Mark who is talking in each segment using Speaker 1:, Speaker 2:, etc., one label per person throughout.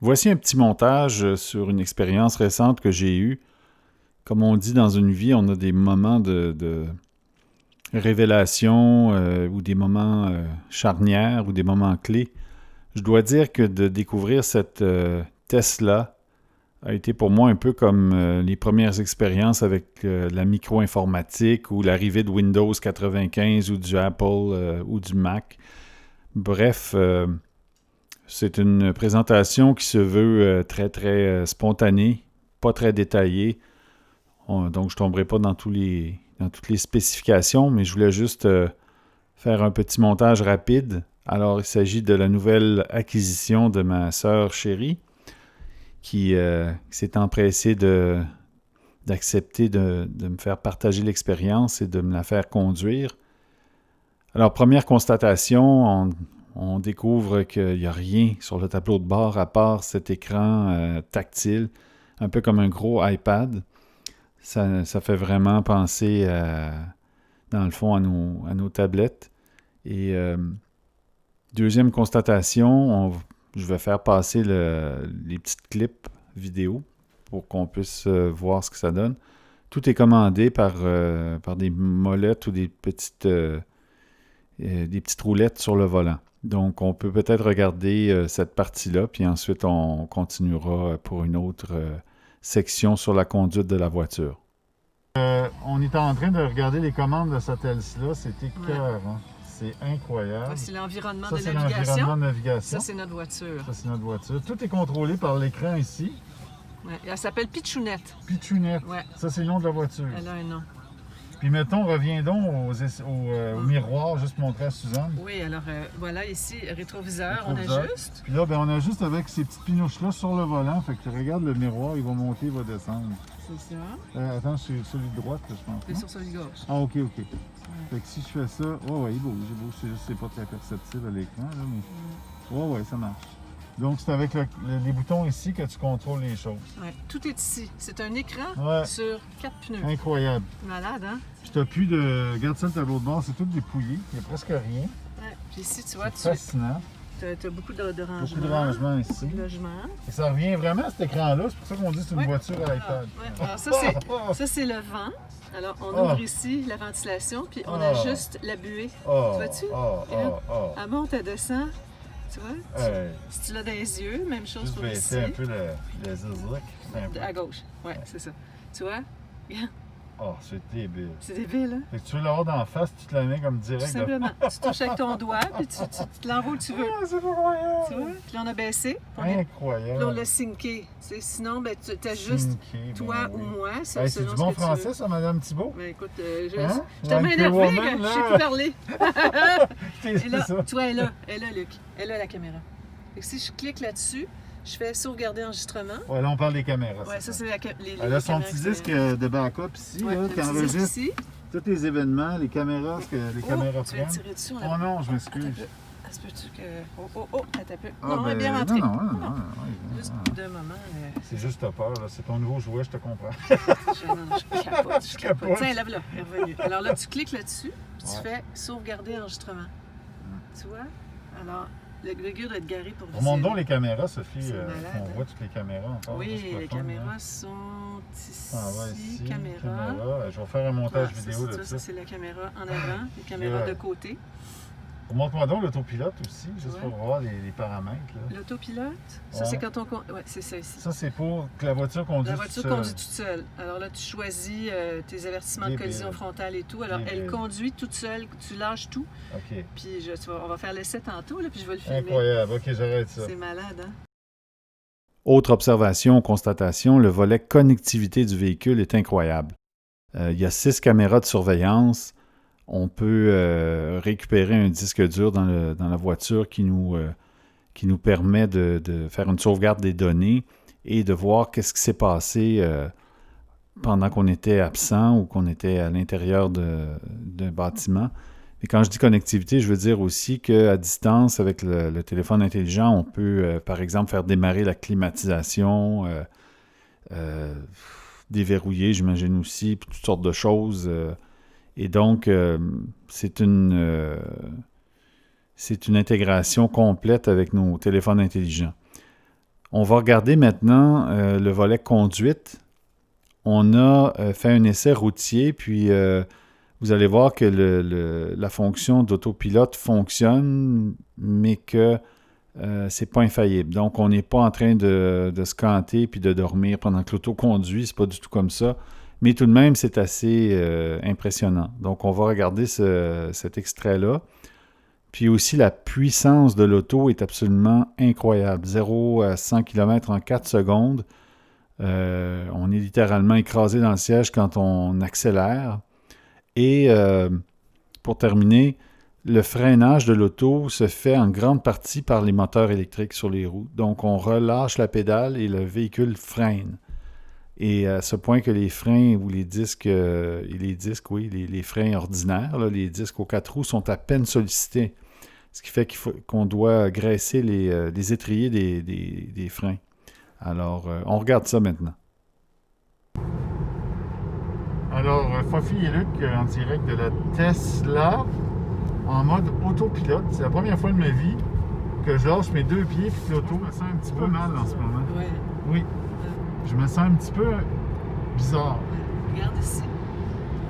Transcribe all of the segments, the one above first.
Speaker 1: Voici un petit montage sur une expérience récente que j'ai eue. Comme on dit dans une vie, on a des moments de révélation ou des moments charnières ou des moments clés. Je dois dire que de découvrir cette Tesla a été pour moi un peu comme les premières expériences avec la micro-informatique ou l'arrivée de Windows 95 ou du Apple ou du Mac. Bref, c'est une présentation qui se veut très, très spontanée, pas très détaillée. Donc, je ne tomberai pas dans toutes les spécifications, mais je voulais juste faire un petit montage rapide. Alors, il s'agit de la nouvelle acquisition de ma sœur chérie qui s'est empressée d'accepter de me faire partager l'expérience et de me la faire conduire. Alors, première constatation, on découvre qu'il n'y a rien sur le tableau de bord à part cet écran tactile, un peu comme un gros iPad. Ça fait vraiment penser, dans le fond, à nos tablettes. Et deuxième constatation, je vais faire passer les petites clips vidéo pour qu'on puisse voir ce que ça donne. Tout est commandé par des molettes ou des petites roulettes sur le volant. Donc, on peut peut-être regarder cette partie-là, puis ensuite, on continuera pour une autre section sur la conduite de la voiture. On est en train de regarder les commandes de cette Tesla. C'est écœurant. Hein? C'est incroyable.
Speaker 2: C'est l'environnement
Speaker 1: Ça,
Speaker 2: de
Speaker 1: c'est
Speaker 2: navigation.
Speaker 1: l'environnement de navigation.
Speaker 2: Ça, c'est notre voiture.
Speaker 1: Ça, c'est notre voiture. Tout est contrôlé par l'écran ici.
Speaker 2: Ouais. Elle s'appelle Pichounette.
Speaker 1: Pichounette.
Speaker 2: Ouais.
Speaker 1: Ça, c'est le nom de la voiture.
Speaker 2: Elle a un nom.
Speaker 1: Puis mettons, reviens au miroir, juste montrer à Suzanne.
Speaker 2: Oui, alors voilà, ici, rétroviseur, on ajuste.
Speaker 1: Puis là, ben, on ajuste avec ces petites pinouches-là sur le volant. Fait que regarde le miroir, il va monter, il va descendre.
Speaker 2: C'est ça.
Speaker 1: Attends, c'est celui de droite, je pense.
Speaker 2: C'est sur celui de gauche.
Speaker 1: Ah, ok. Fait que si je fais ça, ouais, il bouge. C'est juste c'est pas très perceptible à l'écran, là, mais. Ouais, ça marche. Donc, c'est avec les boutons ici que tu contrôles les choses.
Speaker 2: Ouais, tout est ici. C'est un écran sur 4 pneus.
Speaker 1: Incroyable.
Speaker 2: Malade, hein?
Speaker 1: Puis t'as plus de. Regarde ça, le tableau de bord, c'est tout dépouillé. Il n'y a presque rien.
Speaker 2: Ouais. Puis ici, tu vois,
Speaker 1: fascinant.
Speaker 2: Tu as beaucoup de rangements.
Speaker 1: Beaucoup de rangements ici.
Speaker 2: Beaucoup de logements.
Speaker 1: Et ça revient vraiment à cet écran-là. C'est pour ça qu'on dit que c'est une voiture à iPad.
Speaker 2: Alors, ça, c'est le vent. Alors, on ouvre ici la ventilation, puis on ajuste la buée. Tu vois-tu? Elle monte, elle descend. Tu vois? Si tu l'as dans les yeux, même chose
Speaker 1: juste
Speaker 2: pour ici.
Speaker 1: Juste un peu le zizouc.
Speaker 2: À gauche. Ouais, c'est ça. Tu vois?
Speaker 1: Oh, c'est débile.
Speaker 2: C'est débile, hein?
Speaker 1: Fait que tu veux l'avoir d'en face, tu te la mets comme direct.
Speaker 2: Tout simplement. Tu touches avec ton doigt, puis tu te l'envoies où tu veux.
Speaker 1: Ah, c'est incroyable!
Speaker 2: Tu vois? Puis là, on a baissé.
Speaker 1: Incroyable!
Speaker 2: Puis là, on l'a synqué. Sinon, ben, tu ajustes toi ou moi.
Speaker 1: C'est du bon français, ça, Madame Thibault?
Speaker 2: Ben écoute, je suis tellement énervée que je sais plus parler. Et là, tu vois, elle est là, Luc. Elle a la caméra. Fait que si je clique là-dessus, je fais sauvegarder enregistrement.
Speaker 1: Ouais, là, on parle des caméras.
Speaker 2: Ouais, ça, c'est les
Speaker 1: elle a son petit disque de backup ici, là, qui enregistre tous les événements, les caméras, ce que les caméras
Speaker 2: tu vas
Speaker 1: prennent.
Speaker 2: tirer dessus,
Speaker 1: oh non, je m'excuse.
Speaker 2: Est-ce que tu que. Attends un peu. Non, elle est bien rentrée.
Speaker 1: Non.
Speaker 2: Juste deux moments.
Speaker 1: C'est juste ta peur, là. C'est ton nouveau jouet, je te comprends.
Speaker 2: Je capote, je capote. Tiens, lève-la, elle est revenue. Alors là, tu cliques là-dessus, puis tu fais sauvegarder enregistrement. Tu vois? Alors, le gars doit être garé pour viser.
Speaker 1: Remonte donc les caméras, Sophie.
Speaker 2: On
Speaker 1: voit toutes les caméras encore.
Speaker 2: Oui, les caméras sont ici.
Speaker 1: Ici,
Speaker 2: caméra.
Speaker 1: Je vais faire un montage vidéo de ça.
Speaker 2: Ça, c'est la caméra en avant, les caméras de côté.
Speaker 1: Montre-moi donc l'autopilote aussi, juste pour voir les paramètres.
Speaker 2: L'autopilote, ça c'est quand on... Oui, c'est ça ici.
Speaker 1: Ça c'est pour que la voiture conduise toute seule.
Speaker 2: La voiture conduit toute seule. Alors là, tu choisis tes avertissements de collision frontale et tout. Alors, elle conduit toute seule, tu lâches tout.
Speaker 1: OK.
Speaker 2: Puis on va faire l'essai tantôt, là, puis je vais le filmer.
Speaker 1: Incroyable, OK, j'arrête ça.
Speaker 2: C'est malade, hein?
Speaker 1: Autre observation, constatation, le volet connectivité du véhicule est incroyable. Il y a 6 caméras de surveillance. On peut récupérer un disque dur dans la voiture qui nous permet de faire une sauvegarde des données et de voir qu'est-ce qui s'est passé pendant qu'on était absent ou qu'on était à l'intérieur d'un bâtiment. Et quand je dis connectivité, je veux dire aussi qu'à distance, avec le téléphone intelligent, on peut, par exemple, faire démarrer la climatisation, déverrouiller, j'imagine aussi, puis toutes sortes de choses. Et donc, c'est une intégration complète avec nos téléphones intelligents. On va regarder maintenant le volet conduite. On a fait un essai routier, puis vous allez voir que la fonction d'autopilote fonctionne, mais que c'est pas infaillible. Donc, on n'est pas en train de se canter puis de dormir pendant que l'auto conduit. C'est pas du tout comme ça. Mais tout de même, c'est assez impressionnant. Donc, on va regarder cet extrait-là. Puis aussi, la puissance de l'auto est absolument incroyable. 0 à 100 km en 4 secondes. On est littéralement écrasé dans le siège quand on accélère. Et pour terminer, le freinage de l'auto se fait en grande partie par les moteurs électriques sur les roues. Donc, on relâche la pédale et le véhicule freine. Et à ce point que les freins ou les disques, les freins ordinaires, là, les disques aux 4 roues sont à peine sollicités. Ce qui fait qu'on doit graisser les étriers des freins. Alors, on regarde ça maintenant. Alors, Fofi et Luc en direct de la Tesla en mode autopilote. C'est la première fois de ma vie que je lâche mes 2 pieds et que l'auto me sent un petit peu mal en ce moment.
Speaker 2: Ouais.
Speaker 1: Oui. Je me sens un petit peu bizarre.
Speaker 2: Regarde ici.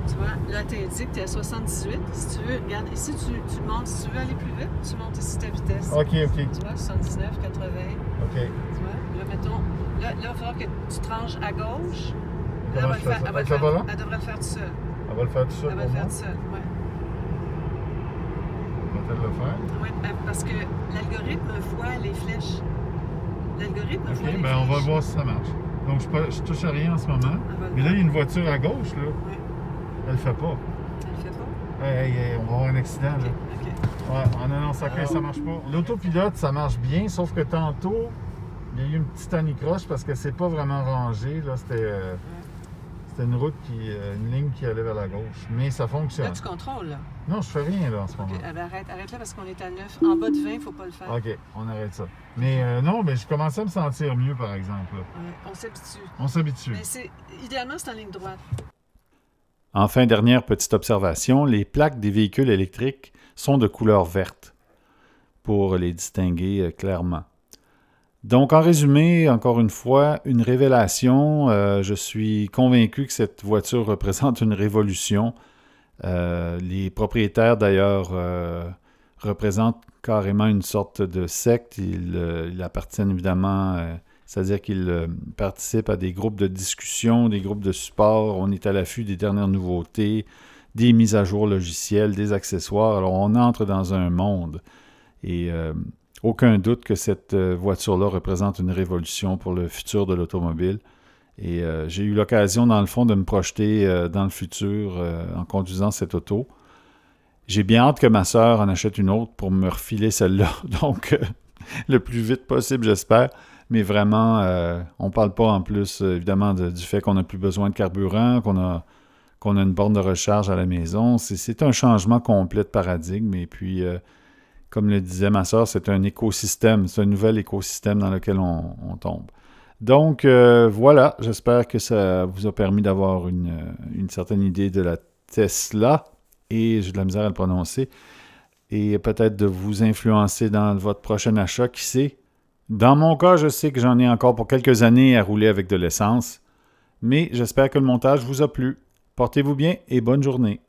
Speaker 2: Tu vois, là, tu indiques que tu es à 78. Si tu veux, regarde, ici, tu montes. Si tu veux aller plus vite, tu montes ici ta vitesse.
Speaker 1: OK.
Speaker 2: Tu vois, 79, 80.
Speaker 1: OK.
Speaker 2: Tu vois, là, mettons, là, il va falloir que tu tranches à gauche. Là,
Speaker 1: Comment je fais ça? Avec le volant?
Speaker 2: Elle devrait le faire tout seul.
Speaker 1: Elle va le faire tout seul.
Speaker 2: Elle va le faire tout seul, oui.
Speaker 1: Va-t-elle le faire?
Speaker 2: Oui, parce que l'algorithme voit les flèches. L'algorithme voit les
Speaker 1: OK,
Speaker 2: flèches.
Speaker 1: on va voir si ça marche. Donc, je touche à rien en ce moment. Mais là, il y a une voiture à gauche, là.
Speaker 2: Oui.
Speaker 1: Elle le fait pas.
Speaker 2: Elle le fait pas?
Speaker 1: Hey, on va avoir un accident, là.
Speaker 2: OK.
Speaker 1: Ouais, non, ça marche pas. L'autopilote, ça marche bien, sauf que tantôt, il y a eu une petite anicroche parce que c'est pas vraiment rangé. Là, c'était une route une ligne qui allait vers la gauche. Mais ça fonctionne.
Speaker 2: Là, tu contrôles, là.
Speaker 1: Non, je fais rien, là, en ce moment.
Speaker 2: OK, arrête là parce qu'on est à 9. En bas de 20, il ne faut pas le faire.
Speaker 1: OK, on arrête ça. Mais non, mais je commençais à me sentir mieux, par exemple. Là.
Speaker 2: Ouais, on s'habitue.
Speaker 1: On s'habitue.
Speaker 2: Mais idéalement, c'est en ligne droite.
Speaker 1: Enfin, dernière petite observation, les plaques des véhicules électriques sont de couleur verte pour les distinguer clairement. Donc, en résumé, encore une fois, une révélation. Je suis convaincu que cette voiture représente une révolution. Les propriétaires, d'ailleurs, représentent carrément une sorte de secte. Ils appartiennent évidemment, c'est-à-dire qu'ils participent à des groupes de discussion, des groupes de support. On est à l'affût des dernières nouveautés, des mises à jour logicielles, des accessoires. Alors, on entre dans un monde. Et aucun doute que cette voiture-là représente une révolution pour le futur de l'automobile. Et j'ai eu l'occasion, dans le fond, de me projeter dans le futur en conduisant cette auto. J'ai bien hâte que ma sœur en achète une autre pour me refiler celle-là. Donc, le plus vite possible, j'espère. Mais vraiment, on ne parle pas en plus, évidemment, du fait qu'on n'a plus besoin de carburant, qu'on a une borne de recharge à la maison. C'est un changement complet de paradigme. Et puis, comme le disait ma sœur, c'est un écosystème. C'est un nouvel écosystème dans lequel on tombe. Donc, voilà. J'espère que ça vous a permis d'avoir une certaine idée de la Tesla. Et j'ai de la misère à le prononcer. Et peut-être de vous influencer dans votre prochain achat, qui sait. Dans mon cas, je sais que j'en ai encore pour quelques années à rouler avec de l'essence. Mais j'espère que le montage vous a plu. Portez-vous bien et bonne journée.